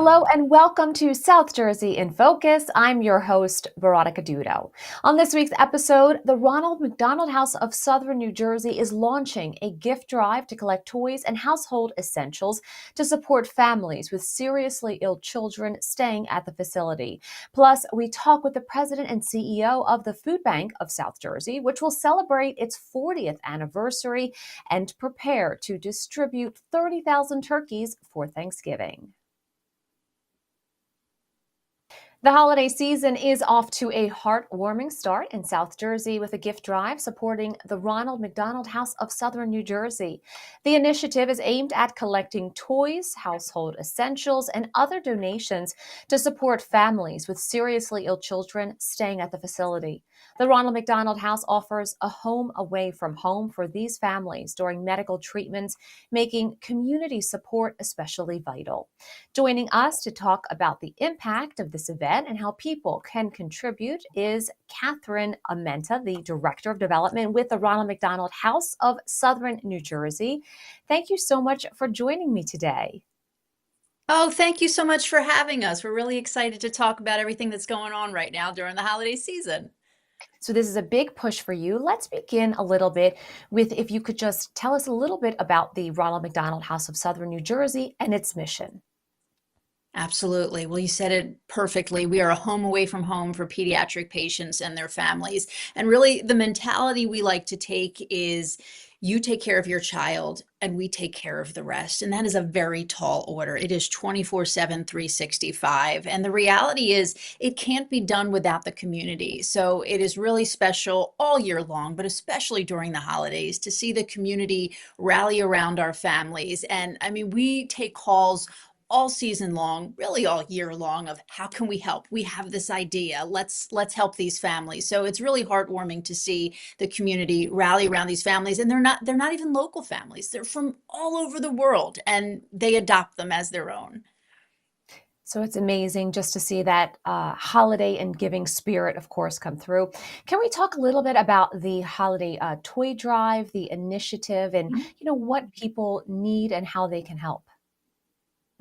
Hello and welcome to South Jersey in Focus. I'm your host, Veronica Dudo. On this week's episode, the Ronald McDonald House of Southern New Jersey is launching a gift drive to collect toys and household essentials to support families with seriously ill children staying at the facility. Plus, we talk with the president and CEO of the Food Bank of South Jersey, which will celebrate its 40th anniversary and prepare to distribute 30,000 turkeys for Thanksgiving. The holiday season is off to a heartwarming start in South Jersey with a gift drive supporting the Ronald McDonald House of Southern New Jersey. The initiative is aimed at collecting toys, household essentials, and other donations to support families with seriously ill children staying at the facility. The Ronald McDonald House offers a home away from home for these families during medical treatments, making community support especially vital. Joining us to talk about the impact of this event and how people can contribute is Catherine Amenta, the Director of Development with the Ronald McDonald House of Southern New Jersey. Thank you so much for joining me today. Oh, thank you so much for having us. We're really excited to talk about everything that's going on right now during the holiday season. So this is a big push for you. Let's begin a little bit with if you could just tell us a little bit about the Ronald McDonald House of Southern New Jersey and its mission. Absolutely. Well, you said it perfectly. We are a home away from home for pediatric patients and their families. And really, the mentality we like to take is you take care of your child and we take care of the rest. And that is a very tall order. It is 24/7, 365. And the reality is, it can't be done without the community. So it is really special all year long, but especially during the holidays to see the community rally around our families. And I mean, we take calls all season long, really all year long, of how can we help? We have this idea. Let's help these families. So it's really heartwarming to see the community rally around these families. And they're not even local families. They're from all over the world and they adopt them as their own. So it's amazing just to see that holiday and giving spirit, of course, come through. Can we talk a little bit about the holiday toy drive, the initiative, and what people need and how they can help?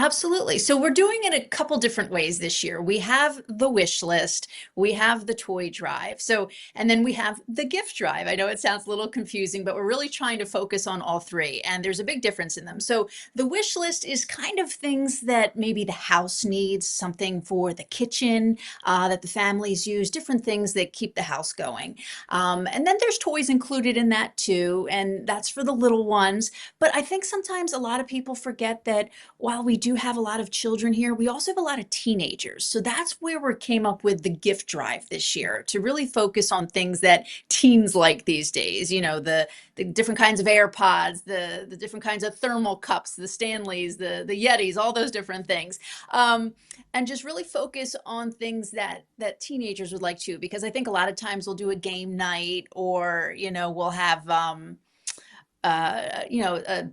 Absolutely. So we're doing it a couple different ways this year. We have the wish list, we have the toy drive. So, and then we have the gift drive. I know it sounds a little confusing, but we're really trying to focus on all three, and there's a big difference in them. So the wish list is kind of things that maybe the house needs, something for the kitchen that the families use, different things that keep the house going. And then there's toys included in that too, and that's for the little ones. But I think sometimes a lot of people forget that while we do have a lot of children here, we also have a lot of teenagers. So that's where we came up with the gift drive this year to really focus on things that teens like these days. The different kinds of AirPods, the different kinds of thermal cups, the Stanleys, the Yetis, all those different things. And just really focus on things that teenagers would like to, because I think a lot of times we'll do a game night, or we'll have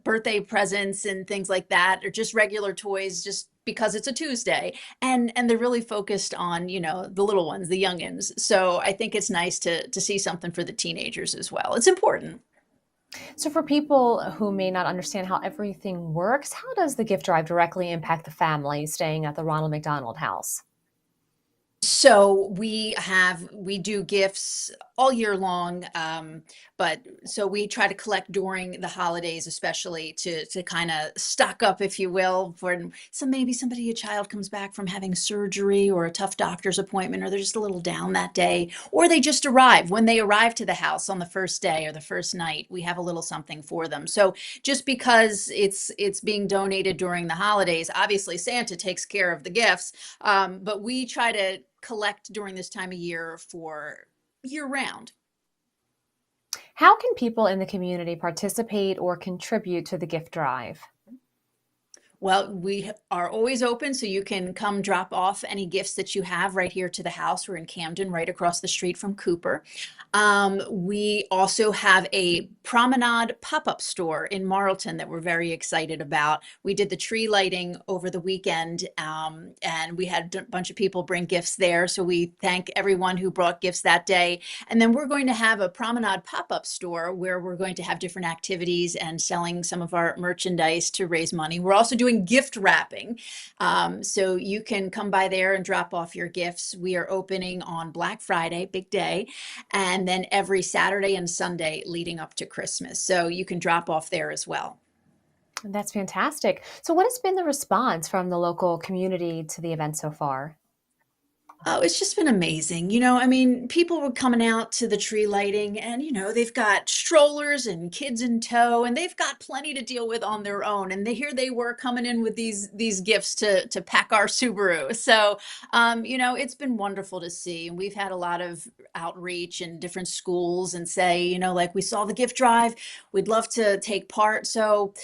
birthday presents and things like that, or just regular toys, just because it's a Tuesday, and they're really focused on the little ones, the youngins. So I think it's nice to see something for the teenagers as well. It's important. So for people who may not understand how everything works, how does the gift drive directly impact the family staying at the Ronald McDonald House? So we do gifts all year long, but so we try to collect during the holidays, especially to kind of stock up, if you will, for maybe a child comes back from having surgery or a tough doctor's appointment, or they're just a little down that day, or they just arrive. When they arrive to the house on the first day or the first night, we have a little something for them. So just because it's being donated during the holidays, obviously Santa takes care of the gifts, but we try to collect during this time of year for year round. How can people in the community participate or contribute to the gift drive? Well, we are always open, so you can come drop off any gifts that you have right here to the house. We're in Camden, right across the street from Cooper. We also have a promenade pop-up store in Marlton that we're very excited about. We did the tree lighting over the weekend, and we had a bunch of people bring gifts there. So we thank everyone who brought gifts that day. And then we're going to have a promenade pop-up store where we're going to have different activities and selling some of our merchandise to raise money. We're also doing doing gift wrapping. So you can come by there and drop off your gifts. We are opening on Black Friday, big day, and then every Saturday and Sunday leading up to Christmas. So you can drop off there as well. That's fantastic. So, what has been the response from the local community to the event so far? Oh, it's just been amazing. I mean, people were coming out to the tree lighting and, they've got strollers and kids in tow and they've got plenty to deal with on their own. And here they were coming in with these gifts to pack our Subaru. So, it's been wonderful to see. And we've had a lot of outreach in different schools and say, like we saw the gift drive, we'd love to take part. So,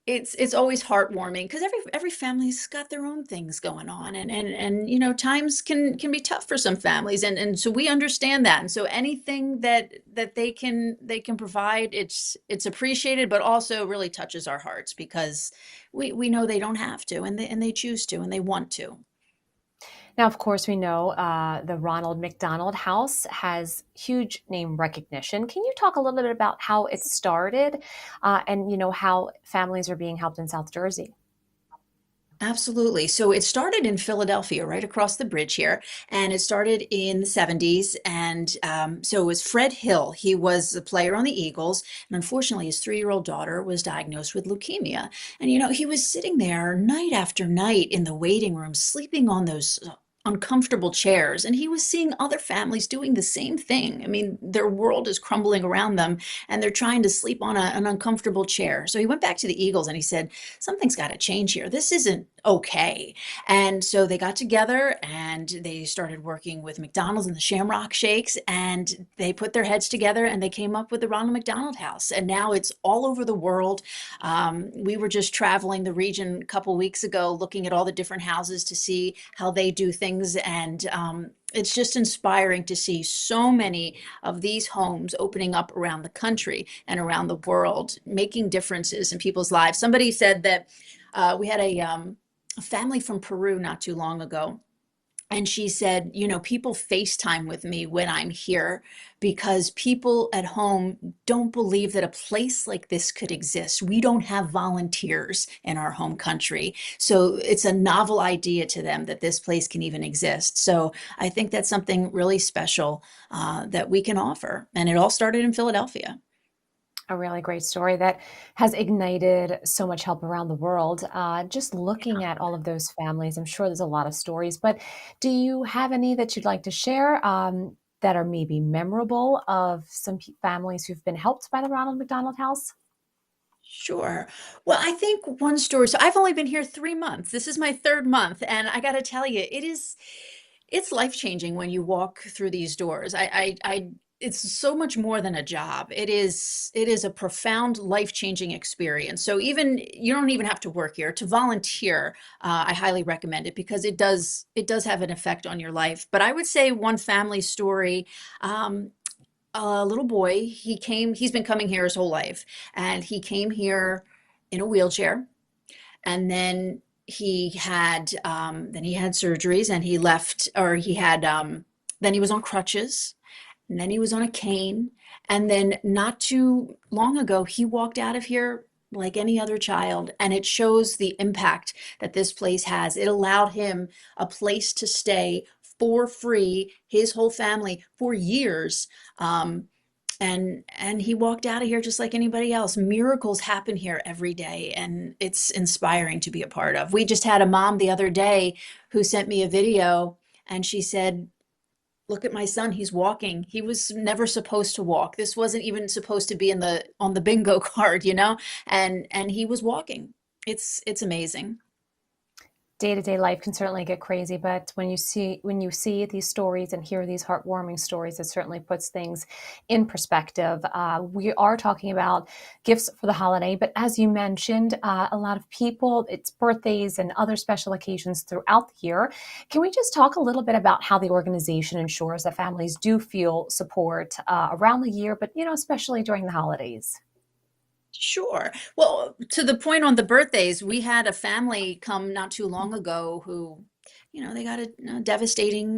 it's always heartwarming because every family's got their own things going on and times can be tough for some families and so we understand that and so anything that they can provide it's appreciated but also really touches our hearts because we know they don't have to and they choose to and they want to. Now, of course, we know the Ronald McDonald House has huge name recognition. Can you talk a little bit about how it started, and how families are being helped in South Jersey? Absolutely. So it started in Philadelphia, right across the bridge here, and it started in the 70s. And so it was Fred Hill. He was a player on the Eagles, and unfortunately, his 3-year-old daughter was diagnosed with leukemia. And he was sitting there night after night in the waiting room, sleeping on those uncomfortable chairs, and he was seeing other families doing the same thing. I mean, their world is crumbling around them, and they're trying to sleep on an uncomfortable chair. So he went back to the Eagles and he said, something's got to change here. This isn't okay. And so they got together and they started working with McDonald's and the Shamrock Shakes, and they put their heads together and they came up with the Ronald McDonald House. And now it's all over the world. We were just traveling the region a couple weeks ago, looking at all the different houses to see how they do things. And it's just inspiring to see so many of these homes opening up around the country and around the world, making differences in people's lives. Somebody said that we had a family from Peru not too long ago. And she said, people FaceTime with me when I'm here because people at home don't believe that a place like this could exist. We don't have volunteers in our home country. So it's a novel idea to them that this place can even exist. So I think that's something really special that we can offer. And it all started in Philadelphia. A really great story that has ignited so much help around the world. Just looking at all of those families, I'm sure there's a lot of stories, but do you have any that you'd like to share that are maybe memorable of some families who've been helped by the Ronald McDonald House? Sure. Well, I think one story. So I've only been here 3 months. This is my third month, and I got to tell you, it's life changing when you walk through these doors. It's so much more than a job. It is a profound life changing experience. So even you don't even have to work here to volunteer. I highly recommend it because it does have an effect on your life. But I would say one family story. A little boy, he's been coming here his whole life, and he came here in a wheelchair, and then he had surgeries, and he left, or then he was on crutches, and then he was on a cane, and then not too long ago, he walked out of here like any other child, and it shows the impact that this place has. It allowed him a place to stay for free, his whole family for years. Um, and he walked out of here just like anybody else. Miracles happen here every day, and it's inspiring to be a part of. We just had a mom the other day who sent me a video, and she said, look at my son, he's walking. He was never supposed to walk. This wasn't even supposed to be on the bingo card. And he was walking. It's amazing. Day-to-day life can certainly get crazy, but when you see these stories and hear these heartwarming stories, it certainly puts things in perspective. We are talking about gifts for the holiday, but as you mentioned, a lot of people, it's birthdays and other special occasions throughout the year. Can we just talk a little bit about how the organization ensures that families do feel support around the year, but especially during the holidays? Sure. Well, to the point on the birthdays, we had a family come not too long ago who, they got a devastating,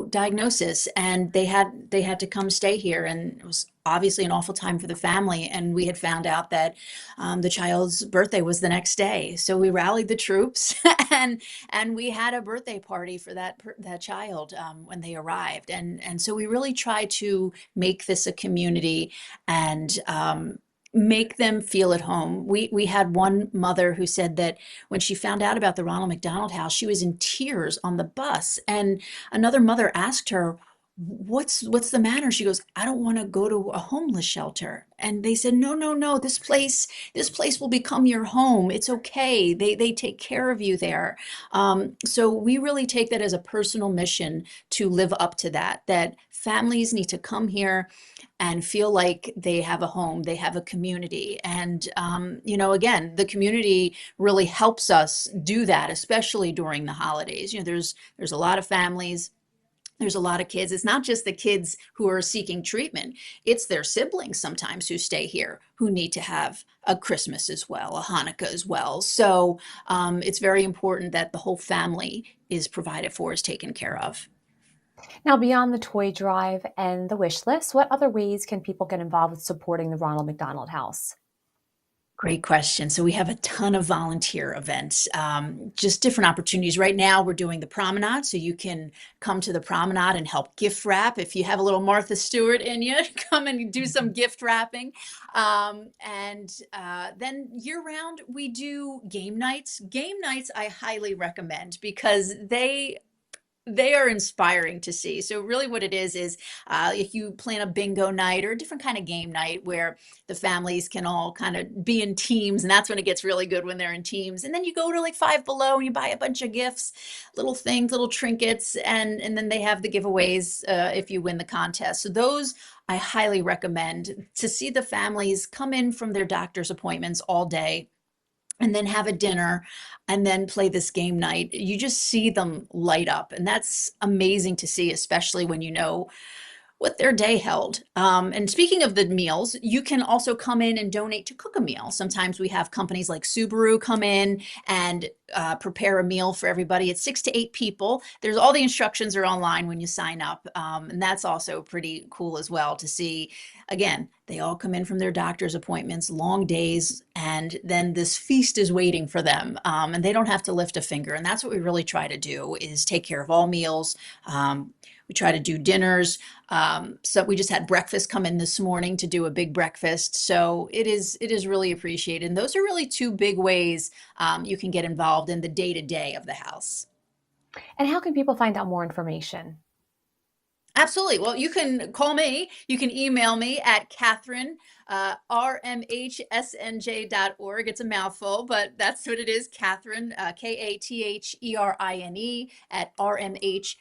diagnosis, and they had to come stay here, and it was obviously an awful time for the family. And we had found out that the child's birthday was the next day, so we rallied the troops and we had a birthday party for that child when they arrived, and so we really tried to make this a community and make them feel at home. We had one mother who said that when she found out about the Ronald McDonald House, she was in tears on the bus. And another mother asked her, what's the matter? She goes, I don't want to go to a homeless shelter. And they said, no, no, no, this place will become your home. It's okay. They take care of you there. So we really take that as a personal mission to live up to that families need to come here and feel like they have a home, they have a community. And, again, the community really helps us do that, especially during the holidays. There's a lot of families. There's a lot of kids. It's not just the kids who are seeking treatment. It's their siblings sometimes who stay here who need to have a Christmas as well, a Hanukkah as well. So it's very important that the whole family is provided for, is taken care of. Now, beyond the toy drive and the wish list, what other ways can people get involved with supporting the Ronald McDonald House? Great question. So we have a ton of volunteer events, just different opportunities. Right now, we're doing the promenade, so you can come to the promenade and help gift wrap. If you have a little Martha Stewart in you, come and do some gift wrapping. And then year round, we do game nights. Game nights I highly recommend because they are inspiring to see. So really what it is if you plan a bingo night or a different kind of game night where the families can all kind of be in teams, and that's when it gets really good, when they're in teams. And then you go to like Five Below and you buy a bunch of gifts, little things, little trinkets, and then they have the giveaways if you win the contest. So those I highly recommend, to see the families come in from their doctor's appointments all day and then have a dinner and then play this game night. You just see them light up. And that's amazing to see, especially when you know what their day held. And speaking of the meals, you can also come in and donate to cook a meal. Sometimes we have companies like Subaru come in and prepare a meal for everybody. It's 6 to 8 people. There's all the instructions are online when you sign up. And that's also pretty cool as well to see. Again, they all come in from their doctor's appointments, long days, and then this feast is waiting for them. And they don't have to lift a finger. And that's what we really try to do, is take care of all meals. We try to do dinners. So we just had breakfast come in this morning to do a big breakfast. So it is really appreciated. And those are really two big ways you can get involved in the day to day of the house. And how can people find out more information? Absolutely. Well, you can call me. You can email me at Catherine, rmhsnj.org. It's a mouthful, but that's what it is. Catherine, Katherine at rmhsnj.org.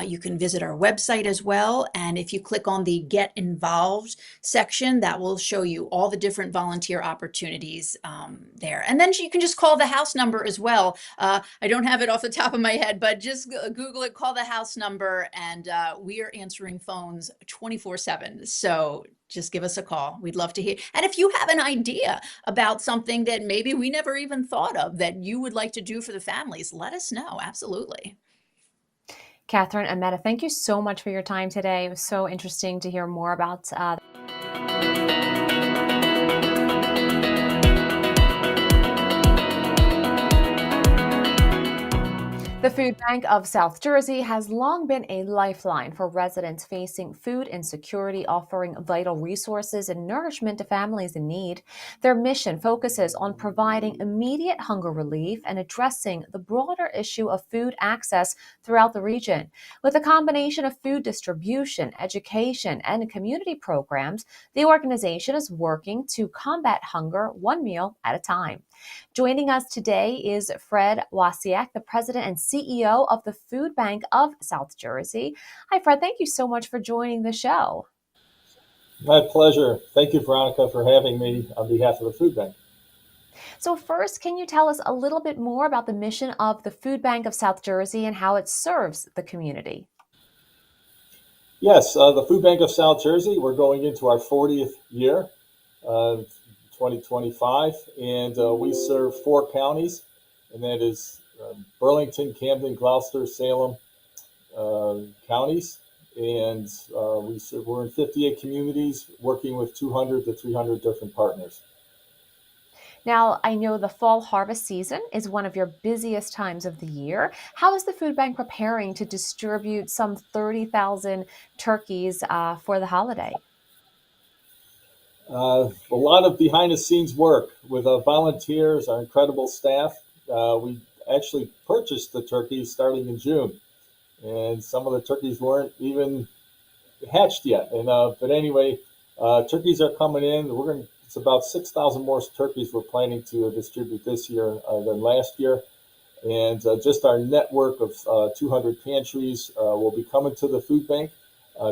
You can visit our website as well. And if you click on the Get Involved section, that will show you all the different volunteer opportunities there. And then you can just call the house number as well. I don't have it off the top of my head, but just Google it, call the house number, and we are answering phones 24/7. So just give us a call. We'd love to hear. And if you have an idea about something that maybe we never even thought of that you would like to do for the families, let us know. Absolutely. Catherine and Meta, thank you so much for your time today. It was so interesting to hear more about the Food Bank of South Jersey has long been a lifeline for residents facing food insecurity, offering vital resources and nourishment to families in need. Their mission focuses on providing immediate hunger relief and addressing the broader issue of food access throughout the region. With a combination of food distribution, education, and community programs, the organization is working to combat hunger one meal at a time. Joining us today is Fred Wasiak, the president and CEO of the Food Bank of South Jersey. Hi, Fred. Thank you so much for joining the show. My pleasure. Thank you, Veronica, for having me on behalf of the Food Bank. So, first, can you tell us a little bit more about the mission of the Food Bank of South Jersey and how it serves the community? Yes, the Food Bank of South Jersey, we're going into our 40th year, 2025, and we serve 4 counties, and that is Burlington, Camden, Gloucester, Salem counties. And we're in 58 communities working with 200 to 300 different partners. Now, I know the fall harvest season is one of your busiest times of the year. How is the food bank preparing to distribute some 30,000 turkeys for the holiday? A lot of behind the scenes work with volunteers, our incredible staff. We actually purchased the turkeys starting in June, and some of the turkeys weren't even hatched yet. But anyway, turkeys are coming in. It's about 6,000 more turkeys we're planning to distribute this year than last year. And just our network of 200 pantries will be coming to the food bank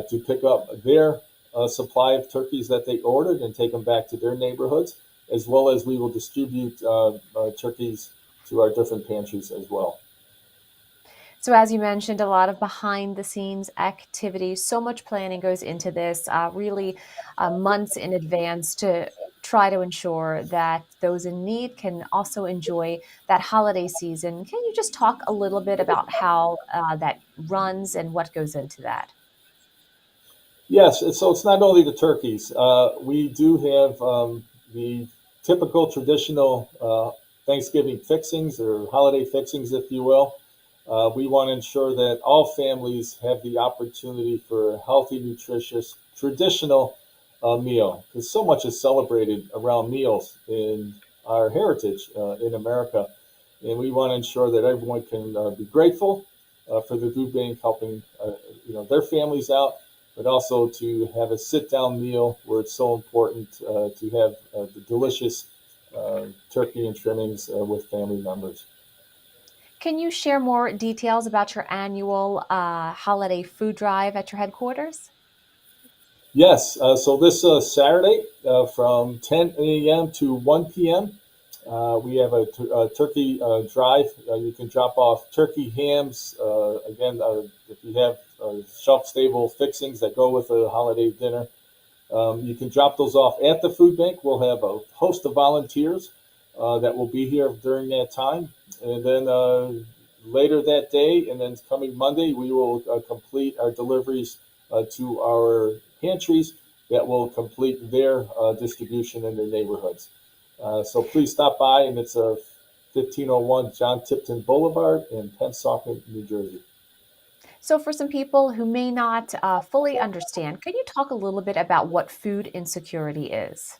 to pick up their supply of turkeys that they ordered and take them back to their neighborhoods, as well as we will distribute turkeys to our different pantries as well. So, as you mentioned, a lot of behind the scenes activities, so much planning goes into this, really months in advance to try to ensure that those in need can also enjoy that holiday season. Can you just talk a little bit about how that runs and what goes into that? Yes, so it's not only the turkeys. We do have the typical traditional Thanksgiving fixings or holiday fixings, if you will. We want to ensure that all families have the opportunity for a healthy, nutritious, traditional meal, because so much is celebrated around meals in our heritage in America. And we want to ensure that everyone can be grateful for the food bank helping their families out, but also to have a sit-down meal where it's so important to have the delicious turkey and trimmings with family members. Can you share more details about your annual holiday food drive at your headquarters? Yes, so this Saturday from 10 a.m. to 1 p.m., we have a turkey drive. You can drop off turkey hams. Again, if you have shelf stable fixings that go with a holiday dinner, you can drop those off at the food bank. We'll have a host of volunteers that will be here during that time. And then later that day, and then coming Monday, we will complete our deliveries to our pantries that will complete their distribution in their neighborhoods. So please stop by, and it's 1501 John Tipton Boulevard in Pennsauken, New Jersey. So, for some people who may not fully understand, could you talk a little bit about what food insecurity is?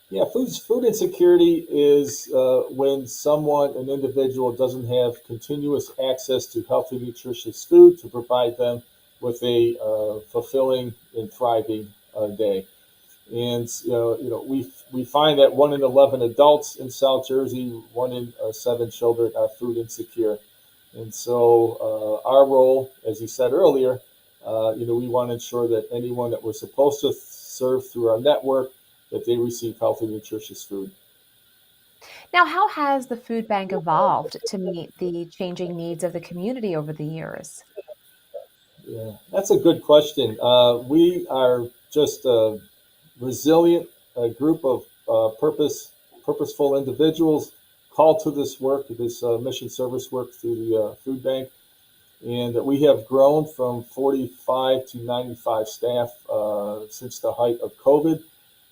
Yeah, food insecurity is when an individual, doesn't have continuous access to healthy, nutritious food to provide them with a fulfilling and thriving day. And we find that 1 in 11 adults in South Jersey, 1 in 7 children are food insecure. And so our role, as you said earlier, we want to ensure that anyone that we're supposed to serve through our network, that they receive healthy, nutritious food. Now, how has the food bank evolved to meet the changing needs of the community over the years? Yeah, that's a good question. We are just a resilient group of purposeful individuals called to this work, this mission service work through the food bank. And we have grown from 45 to 95 staff since the height of COVID.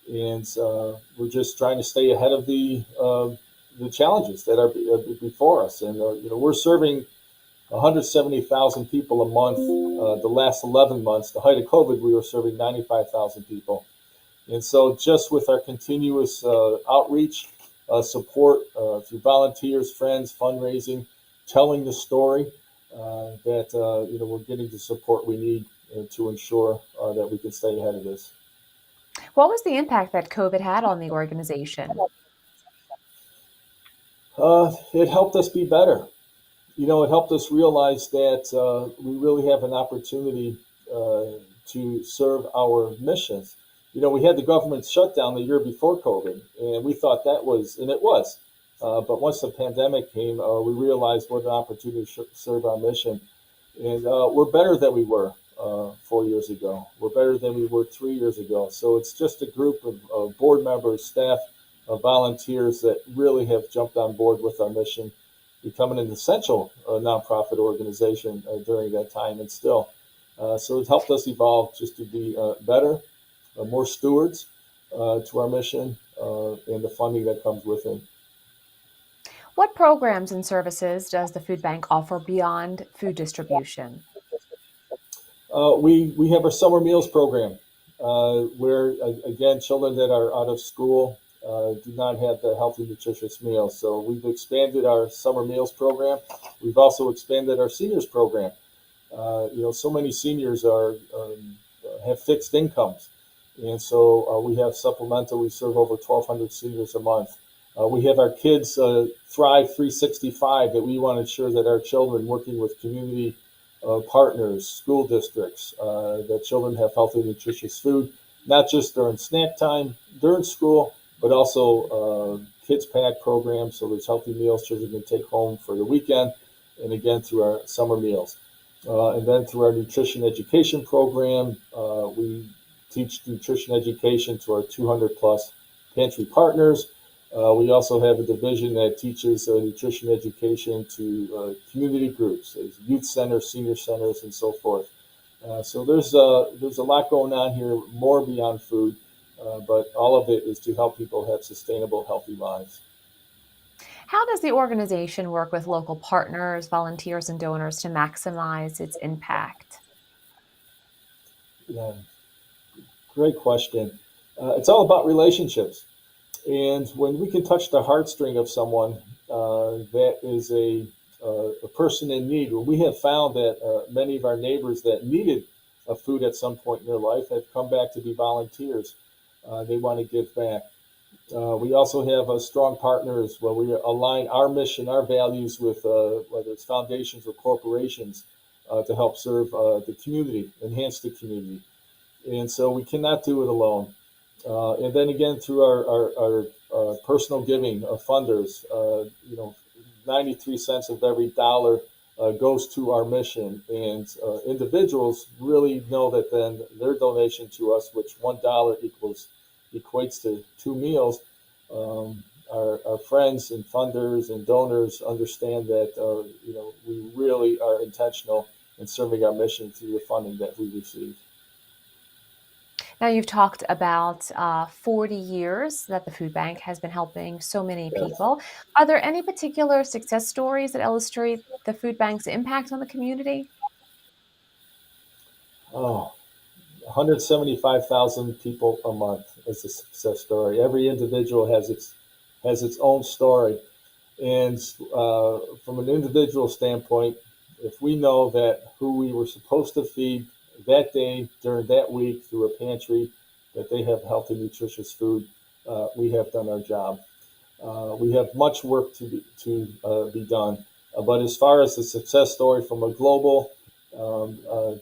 And we're just trying to stay ahead of the challenges that are before us. And we're serving 170,000 people a month. The last 11 months, the height of COVID, we were serving 95,000 people. And so, just with our continuous outreach, support through volunteers, friends, fundraising, telling the story, that we're getting the support we need to ensure that we can stay ahead of this. What was the impact that COVID had on the organization? It helped us be better. It helped us realize that we really have an opportunity to serve our missions. We had the government shutdown the year before COVID, and we thought that was, and it was. But once the pandemic came, we realized what an opportunity to serve our mission. And we're better than we were 4 years ago. We're better than we were 3 years ago. So it's just a group of board members, staff, volunteers that really have jumped on board with our mission. becoming an essential nonprofit organization during that time, and still. So it's helped us evolve just to be better, more stewards to our mission and the funding that comes with it. What programs and services does the food bank offer beyond food distribution? We have our summer meals program, where again children that are out of school do not have the healthy, nutritious meals. So we've expanded our summer meals program. We've also expanded our seniors program. So many seniors have fixed incomes, and so we have supplemental. We serve over 1,200 seniors a month. We have our Kids Thrive 365 that we want to ensure that our children, working with community partners, school districts, that children have healthy, nutritious food, not just during snack time, during school, but also kids pack programs. So there's healthy meals children can take home for the weekend, and again through our summer meals. And then through our nutrition education program, we teach nutrition education to our 200 plus pantry partners. We also have a division that teaches nutrition education to community groups, youth centers, senior centers, and so forth. So there's a lot going on here, more beyond food, but all of it is to help people have sustainable, healthy lives. How does the organization work with local partners, volunteers, and donors to maximize its impact? Yeah, great question. It's all about relationships. And when we can touch the heartstring of someone that is a person in need, well, we have found that many of our neighbors that needed food at some point in their life have come back to be volunteers. They want to give back. We also have strong partners where we align our mission, our values with whether it's foundations or corporations to help serve the community, enhance the community. And so we cannot do it alone. And then again, through our personal giving of funders, 93 cents of every dollar goes to our mission. And individuals really know that then their donation to us, which $1 equates to 2 meals, our friends and funders and donors understand that we really are intentional in serving our mission through the funding that we receive. Now, you've talked about 40 years that the food bank has been helping so many Yes. people. Are there any particular success stories that illustrate the food bank's impact on the community? Oh, 175,000 people a month is a success story. Every individual has its own story, and from an individual standpoint, if we know that who we were supposed to feed that day during that week through a pantry, that they have healthy, nutritious food, we have done our job. We have much work to be done. But as far as the success story from a global,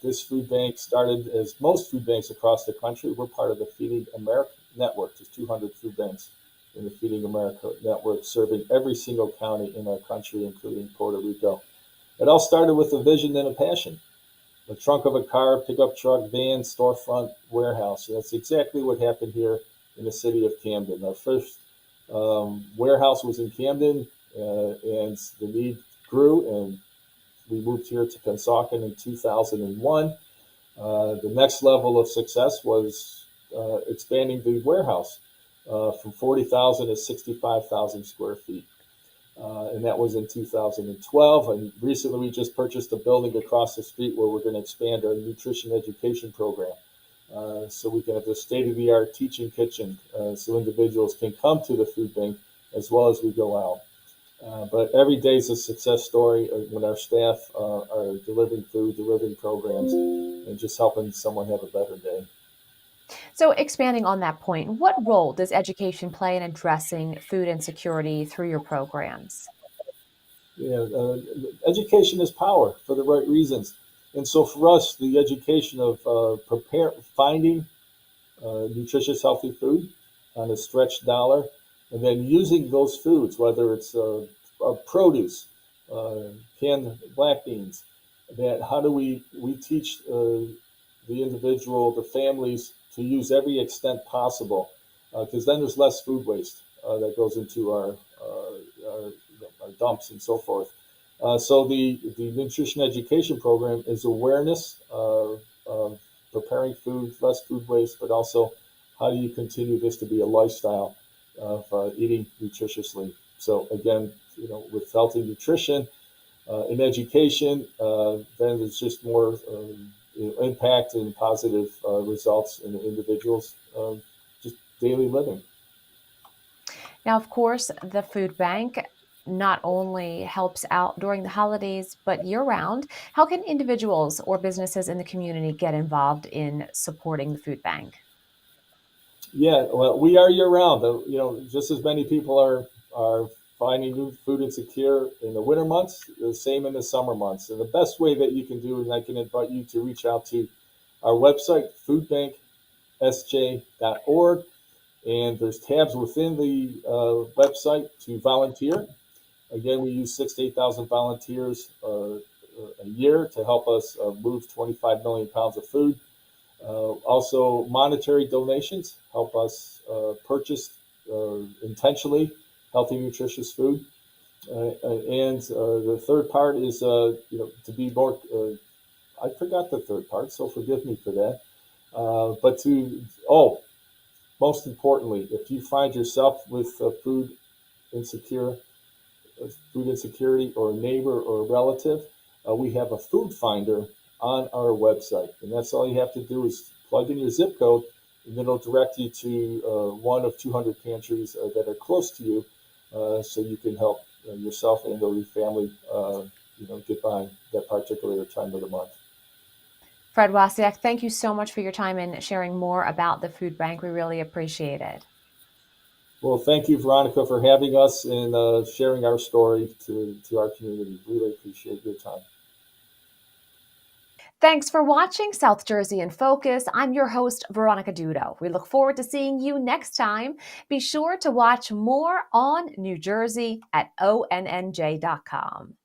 this food bank started as most food banks across the country. We're part of the Feeding America network. There's 200 food banks in the Feeding America network, serving every single county in our country, including Puerto Rico. It all started with a vision and a passion. The trunk of a car, pickup truck, van, storefront, warehouse. That's exactly what happened here in the city of Camden. Our first warehouse was in Camden, and the need grew, and we moved here to Consauken in 2001. The next level of success was expanding the warehouse from 40,000 to 65,000 square feet. And that was in 2012. And recently, we just purchased a building across the street where we're going to expand our nutrition education program. So we can have the state-of-the-art teaching kitchen, so individuals can come to the food bank as well as we go out. But every day is a success story when our staff are delivering food, delivering programs, and just helping someone have a better day. So, expanding on that point, what role does education play in addressing food insecurity through your programs? Yeah, education is power for the right reasons. And so for us, the education of finding nutritious, healthy food on a stretched dollar, and then using those foods, whether it's produce, uh, canned black beans, that how do we teach the individual, the families, to use every extent possible, because then there's less food waste that goes into our dumps and so forth. So the nutrition education program is awareness of preparing food, less food waste, but also how do you continue this to be a lifestyle of eating nutritiously. So again, with healthy nutrition in education, then there's just more impact and positive results in the individuals' just daily living. Now, of course, the food bank not only helps out during the holidays, but year round. How can individuals or businesses in the community get involved in supporting the food bank? Yeah, well, we are year round. Just as many people are finding new food insecure in the winter months, the same in the summer months. And the best way that you can do, and I can invite you to reach out to our website, foodbanksj.org, and there's tabs within the website to volunteer. Again, we use 6,000 to 8,000 volunteers a year to help us move 25 million pounds of food. Also, monetary donations help us purchase intentionally healthy, nutritious food. And the third part is, to be more. I forgot the third part, so forgive me for that. But most importantly, if you find yourself with insecure, food insecurity, or a neighbor or a relative, we have a food finder on our website. And that's all you have to do is plug in your zip code, and it'll direct you to one of 200 pantries that are close to you, so you can help yourself and or your family get by that particular time of the month. Fred Wasiak, thank you so much for your time and sharing more about the food bank. We really appreciate it. Well, thank you, Veronica, for having us and sharing our story to our community. Really appreciate your time. Thanks for watching South Jersey in Focus. I'm your host, Veronica Dudo. We look forward to seeing you next time. Be sure to watch more on New Jersey at ONNJ.com.